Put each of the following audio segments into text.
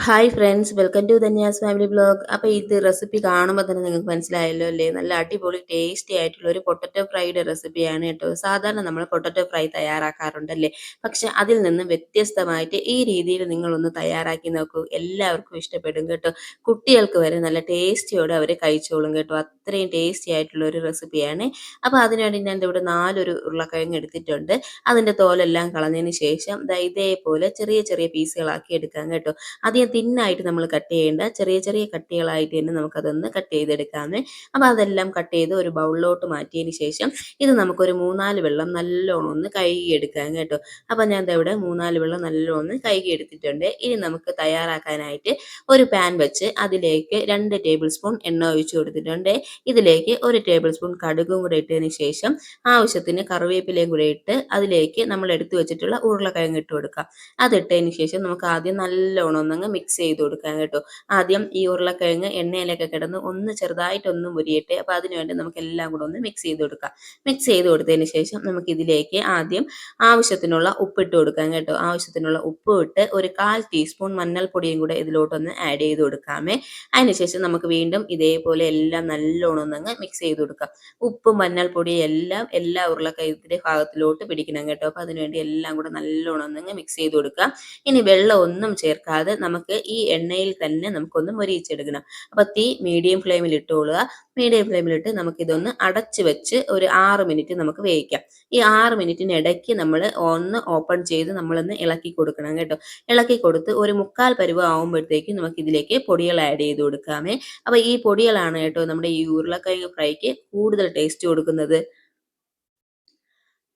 Hi friends, welcome to Dhanya's family blog. അപ്പോൾ ഇത് recipe കാണുമ്പോൾ തന്നെ നിങ്ങൾക്ക് മനസ്സിലായല്ലോ അല്ലേ? നല്ല അടിപൊളി ടേസ്റ്റി ആയിട്ടുള്ള ഒരു പൊട്ടറ്റോ ഫ്രൈയുടെ റെസിപ്പിയാണ് കേട്ടോ. സാധാരണ നമ്മൾ പൊട്ടറ്റോ ഫ്രൈ തയ്യാറാക്കാറുണ്ടല്ലേ, പക്ഷെ അതിൽ നിന്ന് വ്യത്യസ്തമായിട്ട് ഈ രീതിയിൽ നിങ്ങളൊന്ന് തയ്യാറാക്കി നോക്കൂ. എല്ലാവർക്കും ഇഷ്ടപ്പെടും കേട്ടോ. കുട്ടികൾക്ക് വരെ നല്ല ടേസ്റ്റിയോടെ അവർ കഴിച്ചോളും കേട്ടോ. അത്രയും ടേസ്റ്റി ആയിട്ടുള്ള ഒരു റെസിപ്പിയാണ്. അപ്പോൾ അതിനുവേണ്ടി ഞാൻ ഇവിടെ 4 ഉരുളക്കിഴങ്ങ് എടുത്തിട്ടുണ്ട്. അതിൻ്റെ തോലെല്ലാം കളഞ്ഞതിന് ശേഷം ഇതേപോലെ ചെറിയ ചെറിയ പീസുകളാക്കി എടുക്കാം കേട്ടോ. അധികം തിന്നായിട്ട് നമ്മൾ കട്ട് ചെയ്യേണ്ട, ചെറിയ ചെറിയ കട്ടികളായിട്ട് തന്നെ നമുക്കതൊന്ന് കട്ട് ചെയ്തെടുക്കാമേ. അപ്പോൾ അതെല്ലാം കട്ട് ചെയ്ത് ഒരു ബൗളിലോട്ട് മാറ്റിയതിന് ശേഷം ഇത് നമുക്കൊരു 3-4 വെള്ളം നല്ലോണം ഒന്ന് കഴുകിയെടുക്കാം കേട്ടോ. അപ്പോൾ ഞാൻ ദാ ഇവിടെ 3-4 വെള്ളം നല്ലോണം ഒന്ന് കഴുകിയെടുത്തിട്ടുണ്ട്. ഇനി നമുക്ക് തയ്യാറാക്കാനായിട്ട് ഒരു പാൻ വെച്ച് അതിലേക്ക് 2 ടേബിൾ സ്പൂൺ എണ്ണ ഒഴിച്ചു കൊടുത്തിട്ടുണ്ട്. ഇതിലേക്ക് 1 ടേബിൾ സ്പൂൺ കടുകും കൂടെ ഇട്ടതിന് ശേഷം ആവശ്യത്തിന് കറിവേപ്പിലയും കൂടെ ഇട്ട് അതിലേക്ക് നമ്മൾ എടുത്തു വെച്ചിട്ടുള്ള ഉരുളക്കിഴങ്ങ് ഇട്ട് കൊടുക്കാം. അതിട്ടതിന് ശേഷം നമുക്ക് ആദ്യം നല്ലോണം ഒന്നങ്ങ് മിക്സ് ചെയ്ത് കൊടുക്കാം കേട്ടോ. ആദ്യം ഈ ഉരുളക്കിഴങ്ങ് എണ്ണയിലൊക്കെ കിടന്ന് ഒന്ന് ചെറുതായിട്ടൊന്ന് മുരിയട്ടെ. അപ്പോൾ അതിനുവേണ്ടി നമുക്ക് എല്ലാം കൂടെ ഒന്ന് മിക്സ് ചെയ്ത് കൊടുക്കാം. മിക്സ് ചെയ്ത് കൊടുത്തതിന് ശേഷം നമുക്ക് ഇതിലേക്ക് ആദ്യം ആവശ്യത്തിനുള്ള ഉപ്പിട്ട് കൊടുക്കാം കേട്ടോ. ആവശ്യത്തിനുള്ള ഉപ്പ് ഇട്ട് ഒരു 1/4 ടീസ്പൂൺ മഞ്ഞൾപ്പൊടിയും കൂടെ ഇതിലോട്ടൊന്ന് ആഡ് ചെയ്ത് കൊടുക്കാമേ. അതിനുശേഷം നമുക്ക് വീണ്ടും ഇതേപോലെ എല്ലാം നല്ലോണം ഒന്നങ്ങ് മിക്സ് ചെയ്ത് കൊടുക്കാം. ഉപ്പും മഞ്ഞൾപ്പൊടിയും എല്ലാം എല്ലാ ഉരുളക്കിഴങ്ങിൻ്റെ ഭാഗത്തിലോട്ട് പിടിക്കണം കേട്ടോ. അപ്പോൾ അതിനുവേണ്ടി എല്ലാം കൂടെ നല്ലോണം ഒന്നങ്ങ് മിക്സ് ചെയ്ത് കൊടുക്കാം. ഇനി വെള്ളം ഒന്നും ചേർക്കാതെ നമുക്ക് ഈ എണ്ണയിൽ തന്നെ നമുക്കൊന്ന് മൊരിയിച്ചെടുക്കണം. അപ്പോൾ തീ മീഡിയം ഫ്ലെയിമിൽ ഇട്ടുകൊള്ളുക. മീഡിയം ഫ്ലെയിമിലിട്ട് നമുക്കിതൊന്ന് അടച്ച് വെച്ച് ഒരു 6 മിനിറ്റ് നമുക്ക് വേവിക്കാം. ഈ 6 മിനിറ്റിനിടയ്ക്ക് നമ്മൾ ഒന്ന് ഓപ്പൺ ചെയ്ത് നമ്മളൊന്ന് ഇളക്കി കൊടുക്കണം കേട്ടോ. ഇളക്കി കൊടുത്ത് ഒരു 1/4 പരുവം ആകുമ്പോഴത്തേക്കും നമുക്കിതിലേക്ക് പൊടികൾ ആഡ് ചെയ്ത് കൊടുക്കാമേ. അപ്പോൾ ഈ പൊടികളാണ് കേട്ടോ നമ്മുടെ ഈ ഉരുളക്കിഴങ്ങ് ഫ്രൈക്ക് കൂടുതൽ ടേസ്റ്റ് കൊടുക്കുന്നത്.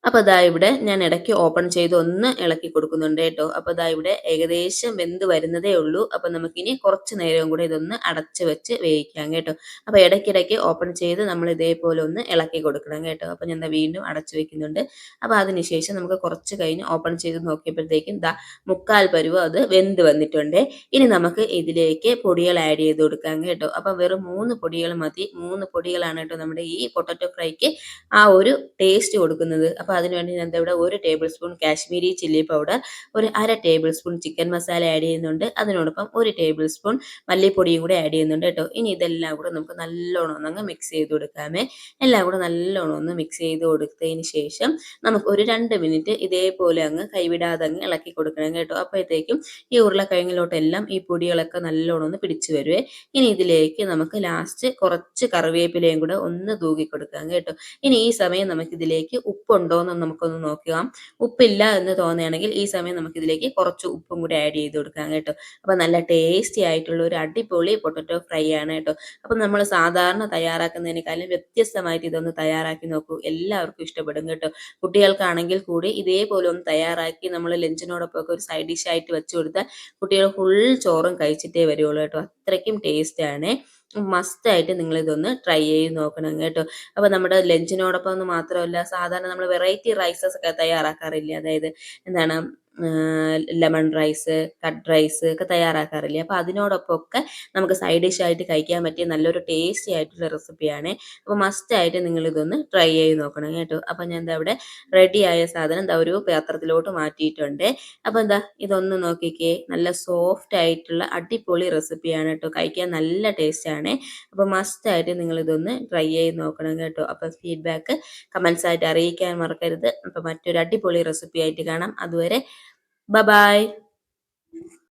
അപ്പോൾ ദാ ഇവിടെ ഞാൻ ഇടയ്ക്ക് ഓപ്പൺ ചെയ്ത് ഒന്ന് ഇളക്കി കൊടുക്കുന്നുണ്ട് കേട്ടോ. അപ്പോൾ ദാ ഇവിടെ ഏകദേശം വെന്ത് വരുന്നതേ ഉള്ളൂ. അപ്പോൾ നമുക്കിനി കുറച്ച് നേരം കൂടെ ഇതൊന്ന് അടച്ച് വെച്ച് വേവിക്കാം കേട്ടോ. അപ്പോൾ ഇടയ്ക്കിടയ്ക്ക് ഓപ്പൺ ചെയ്ത് നമ്മൾ ഇതേപോലെ ഒന്ന് ഇളക്കി കൊടുക്കണം കേട്ടോ. അപ്പോൾ ഞാൻ ദാ വീണ്ടും അടച്ച് വെക്കുന്നുണ്ട്. അപ്പോൾ അതിനുശേഷം നമുക്ക് കുറച്ച് കഴിഞ്ഞ് ഓപ്പൺ ചെയ്ത് നോക്കിയപ്പോഴത്തേക്കും ദാ 1/4 പരുവം അത് വെന്ത് വന്നിട്ടുണ്ട്. ഇനി നമുക്ക് ഇതിലേക്ക് പൊടികൾ ആഡ് ചെയ്ത് കൊടുക്കാം കേട്ടോ. അപ്പോൾ വെറും 3 പൊടികൾ മതി. 3 പൊടികളാണ് കേട്ടോ നമ്മുടെ ഈ പൊട്ടറ്റോ ഫ്രൈക്ക് ആ ഒരു ടേസ്റ്റ് കൊടുക്കുന്നത്. അപ്പോൾ അതിനുവേണ്ടി ഞാൻ ദാ ഇവിടെ 1 table spoon Kashmiri chilli powder, ഒരു 1/2 table spoon chicken masala add ചെയ്യുന്നുണ്ട്. അതിനോടൊപ്പം 1 ടേബിൾ സ്പൂൺ മല്ലിപ്പൊടിയും കൂടെ ആഡ് ചെയ്യുന്നുണ്ട് കേട്ടോ. ഇനി ഇതെല്ലാം കൂടെ നമുക്ക് നല്ലോണം ഒന്നങ്ങ് മിക്സ് ചെയ്ത് കൊടുക്കാമേ. എല്ലാം കൂടെ നല്ലോണം ഒന്ന് മിക്സ് ചെയ്ത് കൊടുത്തതിന് ശേഷം നമുക്ക് ഒരു 2 മിനിറ്റ് ഇതേപോലെ അങ്ങ് കൈവിടാതെ അങ്ങ് ഇളക്കി കൊടുക്കണം കേട്ടോ. അപ്പോഴത്തേക്കും ഈ ഉരുളക്കിഴങ്ങിലോട്ടെല്ലാം ഈ പൊടികളൊക്കെ നല്ലോണം ഒന്ന് പിടിച്ചു വരുവേ. ഇനി ഇതിലേക്ക് നമുക്ക് ലാസ്റ്റ് കുറച്ച് കറിവേപ്പിലയും കൂടെ ഒന്ന് തൂകി കൊടുക്കാം കേട്ടോ. ഇനി ഈ സമയം നമുക്കിതിലേക്ക് ഉപ്പുണ്ടോ എന്ന് നമുക്കൊന്ന് നോക്കാം. ഉപ്പില്ല എന്ന് തോന്നുകയാണെങ്കിൽ ഈ സമയം നമുക്കിതിലേക്ക് കുറച്ച് ഉപ്പും കൂടി ആഡ് ചെയ്ത് കൊടുക്കാം കേട്ടോ. അപ്പോൾ നല്ല ടേസ്റ്റി ആയിട്ടുള്ള ഒരു അടിപൊളി പൊട്ടറ്റോ ഫ്രൈ ആണ് കേട്ടോ. അപ്പോൾ നമ്മൾ സാധാരണ തയ്യാറാക്കുന്നതിനേക്കാളും വ്യത്യസ്തമായിട്ട് ഇതൊന്ന് തയ്യാറാക്കി നോക്കൂ. എല്ലാവർക്കും ഇഷ്ടപ്പെടും കേട്ടോ. കുട്ടികൾക്കാണെങ്കിൽ കൂടി ഇതേപോലെ ഒന്ന് തയ്യാറാക്കി നമ്മൾ ലഞ്ചിനോടൊപ്പം ഒക്കെ ഒരു സൈഡ് ഡിഷ് ആയിട്ട് വെച്ച് കൊടുത്താൽ കുട്ടികൾ ഫുൾ ചോറും കഴിച്ചിട്ടേ വരുള്ളൂ കേട്ടോ. അത്രയ്ക്കും ടേസ്റ്റ് ആണ്. മസ്റ്റായിട്ട് നിങ്ങളിതൊന്ന് ട്രൈ ചെയ്ത് നോക്കണം കേട്ടോ. അപ്പോൾ നമ്മുടെ ലഞ്ചിനോടൊപ്പം എന്ന് മാത്രമല്ല, സാധാരണ നമ്മൾ വെറൈറ്റി റൈസസ് ഒക്കെ തയ്യാറാക്കാറില്ലേ, അതായത് എന്താണ് ലെമൺ റൈസ്, കട്ട് റൈസ് ഒക്കെ തയ്യാറാക്കാറില്ലേ, അപ്പോൾ അതിനോടൊപ്പമൊക്കെ നമുക്ക് സൈഡ് ഡിഷ് ആയിട്ട് കഴിക്കാൻ പറ്റിയ നല്ലൊരു ടേസ്റ്റി ആയിട്ടുള്ള റെസിപ്പിയാണ്. അപ്പോൾ മസ്റ്റായിട്ട് നിങ്ങളിതൊന്ന് ട്രൈ ചെയ്ത് നോക്കണം കേട്ടോ. അപ്പോൾ ഞാൻ എന്താ ഇവിടെ റെഡിയായ സാധനം എന്താ ഒരു പാത്രത്തിലോട്ട് മാറ്റിയിട്ടുണ്ട്. അപ്പോൾ എന്താ ഇതൊന്ന് നോക്കിക്കേ, നല്ല സോഫ്റ്റ് ആയിട്ടുള്ള അടിപൊളി റെസിപ്പിയാണ് കേട്ടോ. കഴിക്കാൻ നല്ല ടേസ്റ്റാണ്. അപ്പോൾ മസ്റ്റായിട്ട് നിങ്ങളിതൊന്ന് ട്രൈ ചെയ്ത് നോക്കണം കേട്ടോ. അപ്പോൾ ഫീഡ്ബാക്ക് കമൻസ് ആയിട്ട് അറിയിക്കാൻ മറക്കരുത്. അപ്പോൾ മറ്റൊരു അടിപൊളി റെസിപ്പി ആയിട്ട് കാണാം. അതുവരെ ബൈ.